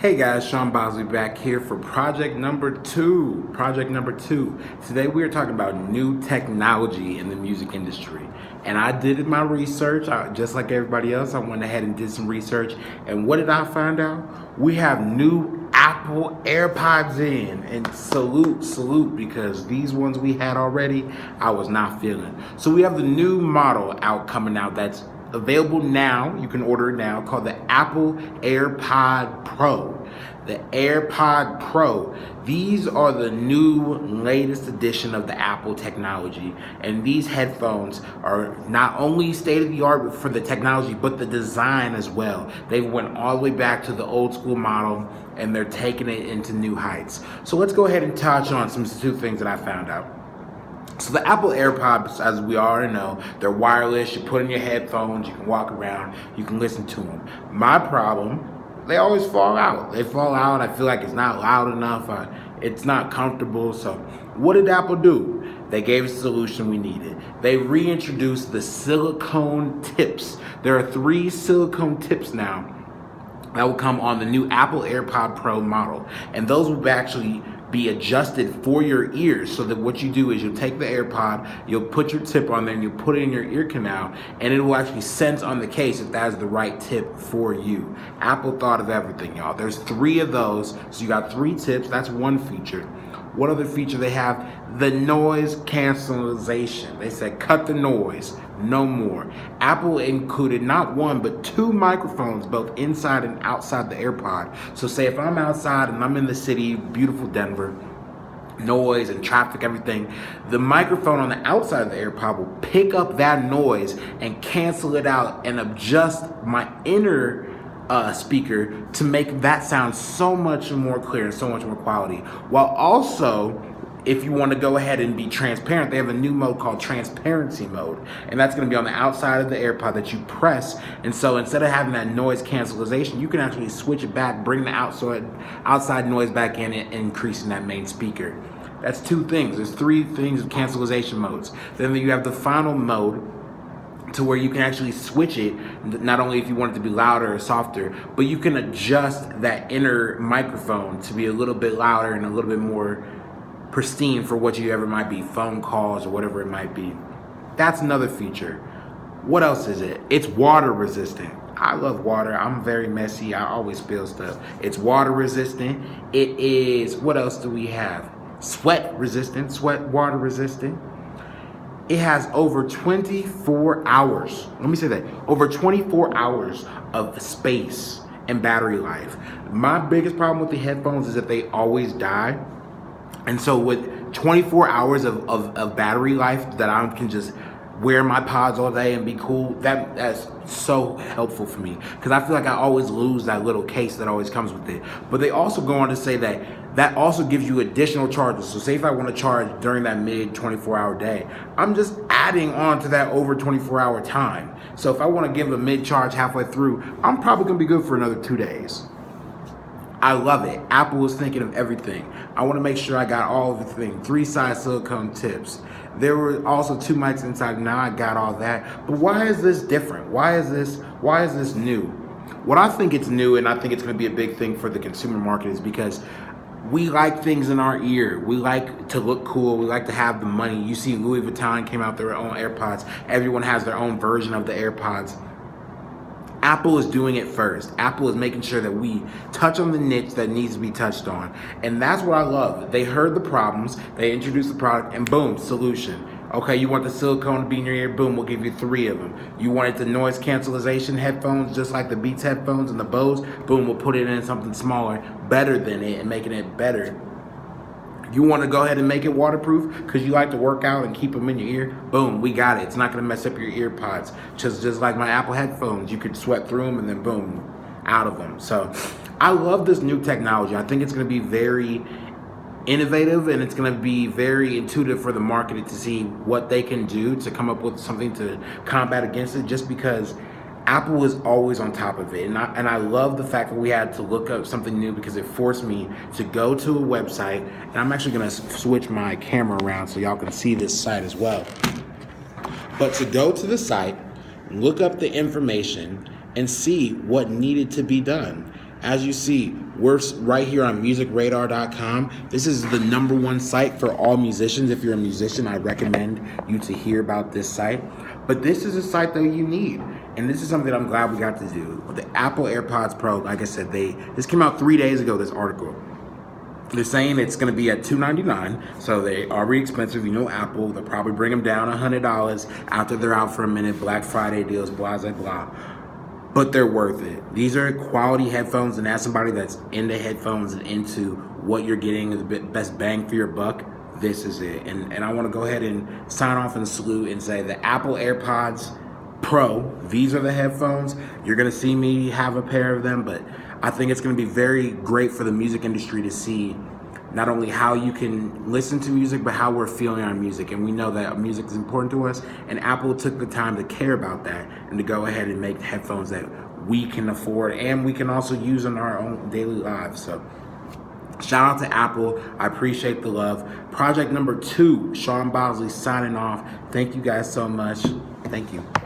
Hey guys, Sean Bosley back here for project number two. Today we are talking about new technology in the music industry. And I did my research, just like everybody else. I went ahead and did some research. And what did I find out? We have new Apple AirPods in. And salute, because these ones we had already, I was not feeling. So we have the new model coming out that's available now. You can order it now, called the Apple AirPod Pro. The AirPod Pro. These are the new latest edition of the Apple technology. And these headphones are not only state of the art for the technology, but the design as well. They went all the way back to the old school model and they're taking it into new heights. So let's go ahead and touch on some two things that I found out. So the Apple AirPods, as we already know, they're wireless. You put in your headphones, you can walk around, you can listen to them. My problem, they always fall out. They fall out. I feel like it's not loud enough. It's not comfortable. So what did Apple do? They gave us a solution we needed. They reintroduced the silicone tips. There are 3 silicone tips now that will come on the new Apple AirPod Pro model. And those will actually be adjusted for your ears, so that what you do is you'll take the AirPod, you'll put your tip on there and you'll put it in your ear canal, and it will actually sense on the case if that is the right tip for you. Apple thought of everything, y'all. There's 3 of those, so you got 3 tips. That's one feature. What other feature they have? The noise cancellation. They said cut the noise, no more. Apple included not 1 but 2 microphones, both inside and outside the AirPod. So say if I'm outside and I'm in the city, beautiful Denver, noise and traffic, everything, the microphone on the outside of the AirPod will pick up that noise and cancel it out and adjust my inner speaker to make that sound so much more clear and so much more quality. While also, if you want to go ahead and be transparent, they have a new mode called transparency mode, and that's going to be on the outside of the AirPod that you press. And so instead of having that noise cancellation, you can actually switch it back, bring the outside noise back in, and increasing that main speaker. That's 2 things. There's 3 things of cancellation modes. Then you have the final mode, to where you can actually switch it, not only if you want it to be louder or softer, but you can adjust that inner microphone to be a little bit louder and a little bit more pristine for what you ever might be, phone calls or whatever it might be. That's another feature. What else is it? It's water resistant. I love water. I'm very messy. I always spill stuff. It's water resistant. It is, what else do we have? Sweat resistant, water resistant. It has over 24 hours. Let me say that. Over 24 hours of space and battery life. My biggest problem with the headphones is that they always die. And so with 24 hours of battery life that I can just wear my pods all day and be cool, that's so helpful for me, because I feel like I always lose that little case that always comes with it. But they also go on to say that also gives you additional charges. So say if I want to charge during that mid 24-hour day, I'm just adding on to that over 24-hour time. So if I want to give a mid charge halfway through, I'm probably going to be good for another 2 days. I love it. Apple is thinking of everything. I want to make sure I got all of the things. 3 side silicone tips. There were also 2 mics inside. Now I got all that. But why is this different? Why is this new? What I think it's new, and I think it's going to be a big thing for the consumer market, is because we like things in our ear. We like to look cool. We like to have the money. You see Louis Vuitton came out their own AirPods. Everyone has their own version of the AirPods. Apple is doing it first. Apple is making sure that we touch on the niche that needs to be touched on. And that's what I love. They heard the problems, they introduced the product, and boom, solution. Okay, you want the silicone to be in your ear? Boom, we'll give you 3 of them. You wanted the noise cancellation headphones, just like the Beats headphones and the Bose? Boom, we'll put it in something smaller, better than it, and making it better. You want to go ahead and make it waterproof because you like to work out and keep them in your ear? Boom, we got it. It's not going to mess up your ear pods. Just like my Apple headphones, you could sweat through them and then boom, out of them. So I love this new technology. I think it's going to be very innovative, and it's going to be very intuitive for the market to see what they can do to come up with something to combat against it, just because Apple is always on top of it. And I love the fact that we had to look up something new, because it forced me to go to a website. And I'm actually going to switch my camera around so y'all can see this site as well. But to go to the site, look up the information, and see what needed to be done. As you see, we're right here on musicradar.com. This is the #1 site for all musicians. If you're a musician, I recommend you to hear about this site. But this is a site that you need. And this is something that I'm glad we got to do. The Apple AirPods Pro, like I said, this came out 3 days ago, this article. They're saying it's going to be at $299, so they are really expensive. You know Apple, they'll probably bring them down $100 after they're out for a minute, Black Friday deals, blah, blah, blah. But they're worth it. These are quality headphones, and as somebody that's into headphones and into what you're getting, the best bang for your buck, this is it. And I want to go ahead and sign off and salute and say the Apple AirPods Pro, these are the headphones. You're gonna see me have a pair of them, but I think it's gonna be very great for the music industry to see not only how you can listen to music, but how we're feeling our music. And we know that music is important to us, and Apple took the time to care about that and to go ahead and make headphones that we can afford and we can also use in our own daily lives. So shout out to Apple. I appreciate the love. Project #2, Sean Bosley signing off. Thank you guys so much. Thank you.